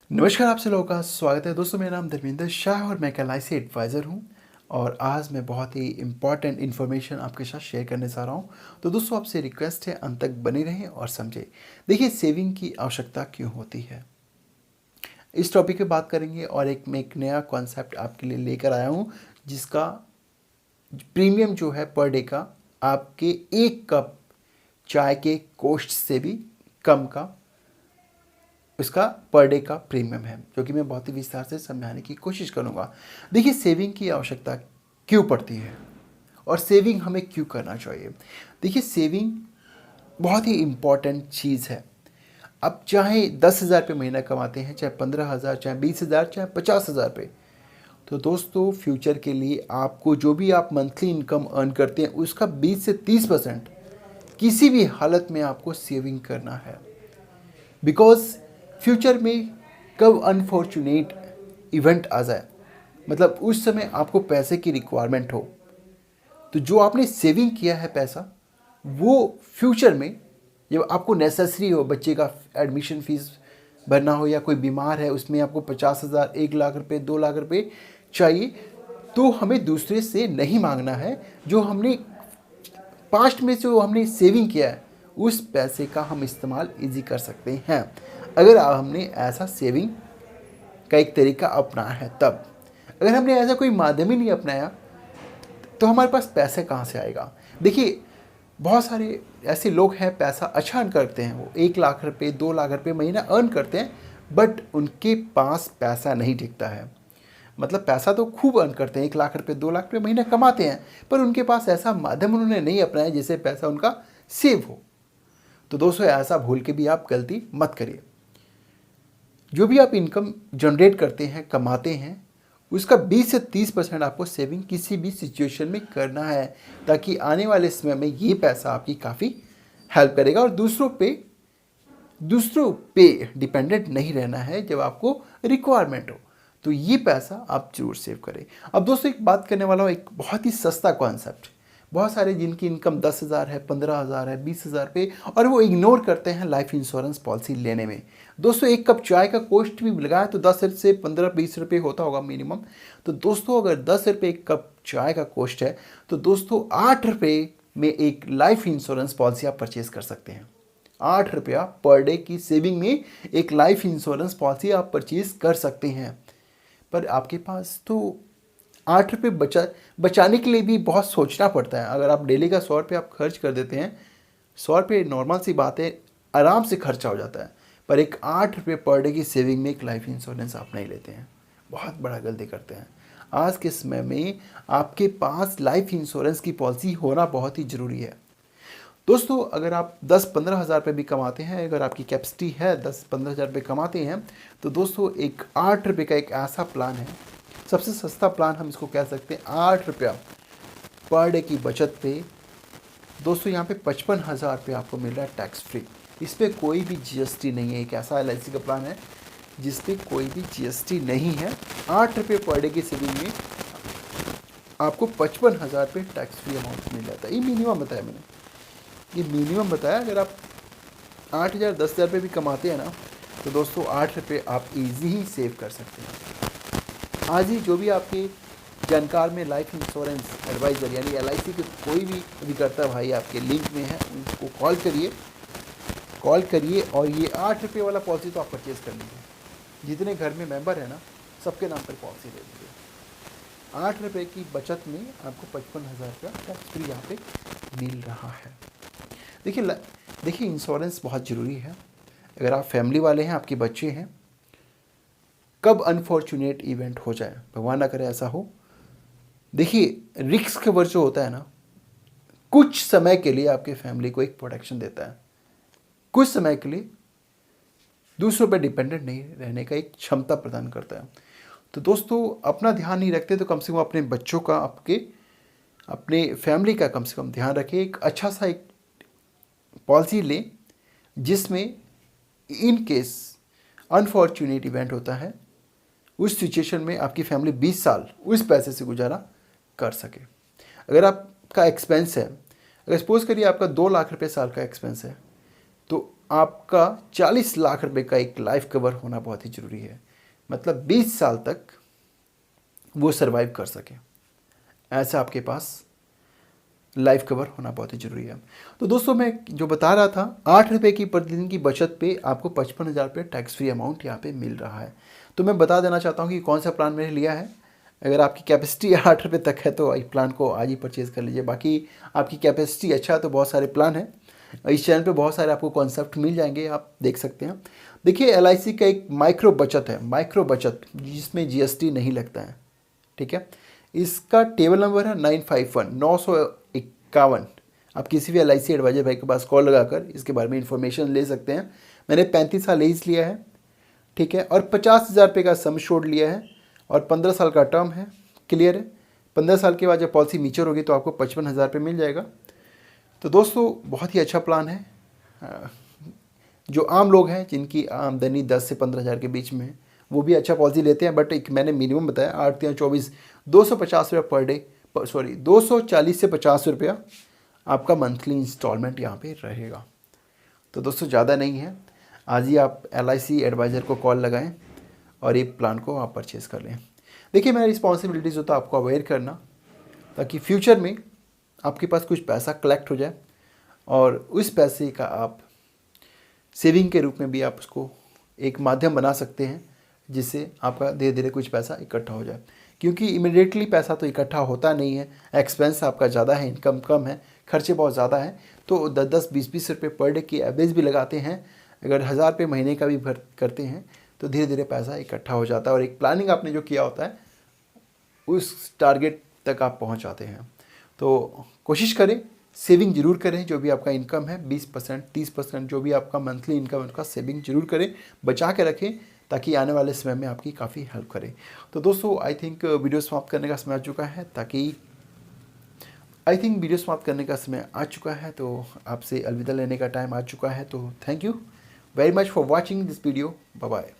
नमस्कार, आप लोगों का स्वागत है। दोस्तों, मेरा नाम धर्मेंद्र शाह और मैं एक एलआईसी एडवाइज़र हूँ। और आज मैं बहुत ही इम्पॉर्टेंट इन्फॉर्मेशन आपके साथ शेयर करने जा रहा हूँ। तो दोस्तों, आपसे रिक्वेस्ट है अंत तक बने रहें और समझें। देखिए, सेविंग की आवश्यकता क्यों होती है, इस टॉपिक पे बात करेंगे। और मैं एक नया कॉन्सेप्ट आपके लिए लेकर आया हूँ, जिसका प्रीमियम जो है पर डे का आपके एक कप चाय के कॉस्ट से भी कम का इसका पर डे का प्रीमियम है, जो कि मैं बहुत ही विस्तार से समझाने की कोशिश करूंगा। देखिए, सेविंग की आवश्यकता क्यों पड़ती है और सेविंग हमें क्यों करना चाहिए। देखिए, सेविंग बहुत ही इम्पॉर्टेंट चीज़ है। अब चाहे 10,000 रुपये महीना कमाते हैं, चाहे 15,000, चाहे 20,000, चाहे 50,000 रुपये, तो दोस्तों फ्यूचर के लिए आपको जो भी आप मंथली इनकम अर्न करते हैं उसका 20 से 30% किसी भी हालत में आपको सेविंग करना है। बिकॉज फ्यूचर में कब अनफॉर्चुनेट इवेंट आ जाए, मतलब उस समय आपको पैसे की रिक्वायरमेंट हो, तो जो आपने सेविंग किया है पैसा, वो फ्यूचर में जब आपको नेसेसरी हो, बच्चे का एडमिशन फीस भरना हो या कोई बीमार है, उसमें आपको 50,000, 1 लाख रुपए, 2 लाख रुपए चाहिए, तो हमें दूसरे से नहीं मांगना है। जो हमने पास्ट में जो हमने सेविंग किया है, उस पैसे का हम इस्तेमाल इजी कर सकते हैं, अगर हमने ऐसा सेविंग का एक तरीका अपनाया है तब। अगर हमने ऐसा कोई माध्यम ही नहीं अपनाया, तो हमारे पास पैसे कहाँ से आएगा। देखिए, बहुत सारे ऐसे लोग हैं, पैसा अच्छा अर्न करते हैं, वो 1 लाख रुपए, 2 लाख रुपए महीना अर्न करते हैं, बट उनके पास पैसा नहीं टिकता है। मतलब पैसा तो खूब अर्न करते हैं, 1 लाख रुपए, 2 लाख रुपए महीना कमाते हैं, पर उनके पास ऐसा माध्यम उन्होंने नहीं अपनाया जिससे पैसा उनका सेव हो। तो दोस्तों, ऐसा भूल के भी आप गलती मत करिए। जो भी आप इनकम जनरेट करते हैं, कमाते हैं, उसका 20 से 30% आपको सेविंग किसी भी सिचुएशन में करना है, ताकि आने वाले समय में ये पैसा आपकी काफ़ी हेल्प करेगा और दूसरों पे डिपेंडेंट नहीं रहना है जब आपको रिक्वायरमेंट हो। तो ये पैसा आप जरूर सेव करें। अब दोस्तों, एक बात करने वाला हूँ, एक बहुत ही सस्ता कॉन्सेप्ट। बहुत सारे जिनकी इनकम 10,000 है, 15,000 है, 20,000 पे, और वो इग्नोर करते हैं लाइफ इंश्योरेंस पॉलिसी लेने में। दोस्तों, एक कप चाय का कॉस्ट भी लगाए तो 10 से 15-20 रुपये होता होगा मिनिमम। तो दोस्तों, अगर 10 रुपये एक कप चाय का कॉस्ट है, तो दोस्तों 8 रुपये में एक लाइफ इंश्योरेंस पॉलिसी आप परचेज कर सकते हैं। 8 रुपया पर डे की सेविंग में एक लाइफ इंश्योरेंस पॉलिसी आप परचेज कर सकते हैं। पर आपके पास तो 8 रुपये बचाने के लिए भी बहुत सोचना पड़ता है। अगर आप डेली का 100 रुपये आप खर्च कर देते हैं, 100 रुपये नॉर्मल सी बात है, आराम से खर्चा हो जाता है। पर एक 8 रुपये पर डे की सेविंग में एक लाइफ इंश्योरेंस आप नहीं लेते हैं, बहुत बड़ा गलती करते हैं। आज के समय में आपके पास लाइफ इंश्योरेंस की पॉलिसी होना बहुत ही ज़रूरी है। दोस्तों, अगर आप 10-15 हज़ार रुपये भी कमाते हैं, अगर आपकी कैपेसिटी है 10-15 हज़ार रुपये कमाते हैं, तो दोस्तों एक 8 रुपये का एक ऐसा प्लान है, सबसे सस्ता प्लान हम इसको कह सकते हैं। 8 रुपया पर डे की बचत पे दोस्तों यहाँ पे 55,000 रुपये आपको मिल रहा है टैक्स फ्री। इस पर कोई भी जीएसटी नहीं है। एक ऐसा एलआईसी का प्लान है जिस पे कोई भी जीएसटी नहीं है। 8 रुपये पर डे की सेविंग में आपको 55,000 रुपये टैक्स फ्री अमाउंट मिल जाता है। ये मिनिमम बताया मैंने, ये मिनिमम बताया। अगर आप 8,000 10,000 रुपये भी कमाते हैं ना, तो दोस्तों 8 रुपये आप इजी ही सेव कर सकते हैं। आज ही जो भी आपके जानकार में लाइफ इंश्योरेंस एडवाइज़र यानी एलआईसी के कोई भी अभिकर्ता भाई आपके लिंक में है, उनको कॉल करिए और ये 8 रुपये वाला पॉलिसी तो आप परचेज़ कर लीजिए। जितने घर में मेंबर है ना, सबके नाम पर पॉलिसी ले लीजिए। 8 रुपये की बचत में आपको 55,000 रुपया टैक्स फ्री यहाँ पे मिल रहा है। देखिए, इंश्योरेंस बहुत ज़रूरी है। अगर आप फैमिली वाले हैं, आपके बच्चे हैं, कब अनफॉर्चुनेट इवेंट हो जाए, भगवान ना करे ऐसा हो। देखिए, रिस्क कवर जो होता है ना, कुछ समय के लिए आपके फैमिली को एक प्रोटेक्शन देता है, कुछ समय के लिए दूसरों पर डिपेंडेंट नहीं रहने का एक क्षमता प्रदान करता है। तो दोस्तों, अपना ध्यान नहीं रखते तो कम से कम अपने बच्चों का, अपने फैमिली का कम से कम ध्यान रखें। एक अच्छा सा एक पॉलिसी लें जिसमें इन केस अनफॉर्चुनेट इवेंट होता है, उस सिचुएशन में आपकी फैमिली 20 साल उस पैसे से गुजारा कर सके। अगर आपका एक्सपेंस है, अगर सपोज करिए आपका 2 लाख रुपए साल का एक्सपेंस है, तो आपका 40 लाख रुपए का एक लाइफ कवर होना बहुत ही ज़रूरी है। मतलब 20 साल तक वो सरवाइव कर सके, ऐसा आपके पास लाइफ कवर होना बहुत ही ज़रूरी है। तो दोस्तों मैं जो बता रहा था, 8 रुपये की प्रतिदिन की बचत पे आपको 55,000 रुपये टैक्स फ्री अमाउंट यहाँ पे मिल रहा है। तो मैं बता देना चाहता हूँ कि कौन सा प्लान मैंने लिया है। अगर आपकी कैपेसिटी 8 रुपये तक है तो इस प्लान को आज ही परचेज़ कर लीजिए। बाकी आपकी कैपेसिटी अच्छा है तो बहुत सारे प्लान हैं, इस चैनल पे बहुत सारे आपको कॉन्सेप्ट मिल जाएंगे, आप देख सकते हैं। देखिए LIC का एक माइक्रो बचत है, माइक्रो बचत जिसमें GST नहीं लगता है, ठीक है। इसका टेबल नंबर है 951। आप किसी भी LIC एडवाइजर भाई के पास कॉल लगाकर इसके बारे में इंफॉर्मेशन ले सकते हैं। मैंने 35 साल एज लिया है, ठीक है, और 50,000 रुपये का सम एश्योर्ड लिया है और 15 साल का टर्म है, क्लियर है। 15 साल के बाद जब पॉलिसी मैच्योर होगी तो आपको 55,000 रुपये मिल जाएगा। तो दोस्तों बहुत ही अच्छा प्लान है। जो आम लोग हैं जिनकी आमदनी 10 से 15,000 के बीच में है वो भी अच्छा पॉलिसी लेते हैं, बट एक मैंने मिनिमम बताया 8 या 24 250 रुपये पर डे, सॉरी 240 से 50 रुपया आपका मंथली इंस्टॉलमेंट यहाँ पे रहेगा। तो दोस्तों ज़्यादा नहीं है, आज ही आप LIC एडवाइज़र को कॉल लगाएं और ये प्लान को आप परचेज़ कर लें। देखिए मेरा रिस्पॉन्सिबिलिटीज़ होता है आपको अवेयर करना, ताकि फ्यूचर में आपके पास कुछ पैसा कलेक्ट हो जाए और उस पैसे का आप सेविंग के रूप में भी आप उसको एक माध्यम बना सकते हैं जिससे आपका धीरे धीरे कुछ पैसा इकट्ठा हो जाए। क्योंकि इमिडिएटली पैसा तो इकट्ठा होता नहीं है, एक्सपेंस आपका ज़्यादा है, इनकम कम है, खर्चे बहुत ज़्यादा हैं। तो 10-10, 20-20 रुपये पर डे की एवरेज भी लगाते हैं, अगर 1,000 रुपये महीने का भी भर करते हैं तो धीरे धीरे पैसा इकट्ठा हो जाता है और एक प्लानिंग आपने जो किया होता है उस टारगेट तक आप पहुँच जाते हैं। तो कोशिश करें, सेविंग जरूर करें। जो भी आपका इनकम है 20%, 30% जो भी आपका मंथली इनकम है उसका सेविंग जरूर करें, बचा के रखें, ताकि आने वाले समय में आपकी काफ़ी हेल्प करे। तो दोस्तों आई थिंक वीडियो समाप्त करने का समय आ चुका है, वीडियो समाप्त करने का समय आ चुका है, तो आपसे अलविदा लेने का टाइम आ चुका है। तो thank you very much for watching this video. Bye bye.